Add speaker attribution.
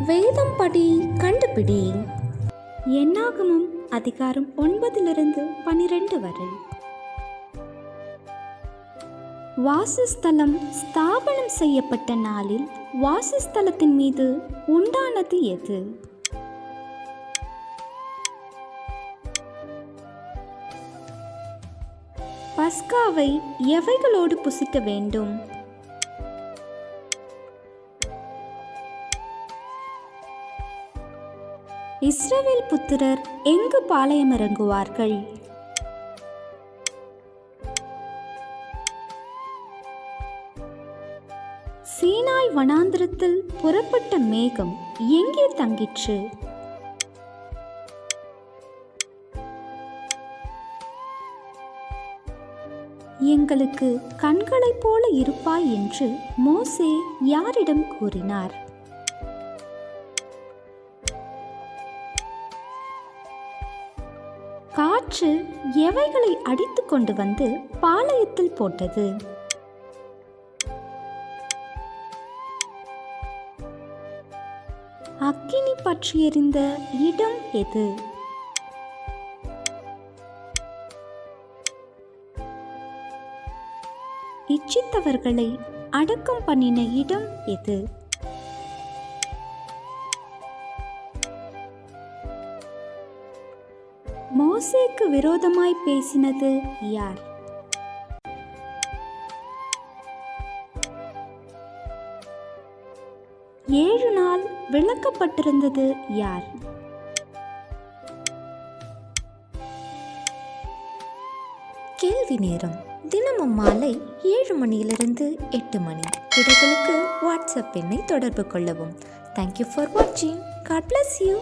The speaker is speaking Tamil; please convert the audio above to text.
Speaker 1: வேதம் படி கண்டுபிடி. என்னாகமம் அதிகாரம் 9-12 வரை. வாசஸ்தலம் ஸ்தாபனம் செய்யப்பட்ட நாளில் வாசஸ்தலத்தின் மீது உண்டானது எது? பஸ்காவை எவைகளோடு புசிக்க வேண்டும்? இஸ்ரவேல் புத்திரர் எங்கு பாளையம் இறங்குவார்கள்? சீனாய் வனாந்திரத்தில் புறப்பட்ட மேகம் எங்கே தங்கிற்று? எங்களுக்கு கண்களைப் போல இருப்பாய் என்று மோசே யாரிடம் கூறினார்? காற்று எவைகளை அடித்து கொண்டு வந்து பாளையத்தில் போட்டது? அக்கினி பற்றி எரிந்த இடம் எது? இச்சித்தவர்களை அடக்கம் பண்ணின இடம் எது? மோசேக்கு விரோதமாய் பேசினது யார்? ஏழு நாள் விளக்கப்பட்டிருந்தது யார்? கேள்வி நேரம். தினமும் மாலை 7 மணியிலிருந்து 8 மணி. விடைகளுக்கு வாட்ஸ்அப் எண்ணை தொடர்பு கொள்ளவும். தேங்க்யூ ஃபார் வாட்சிங். God bless you.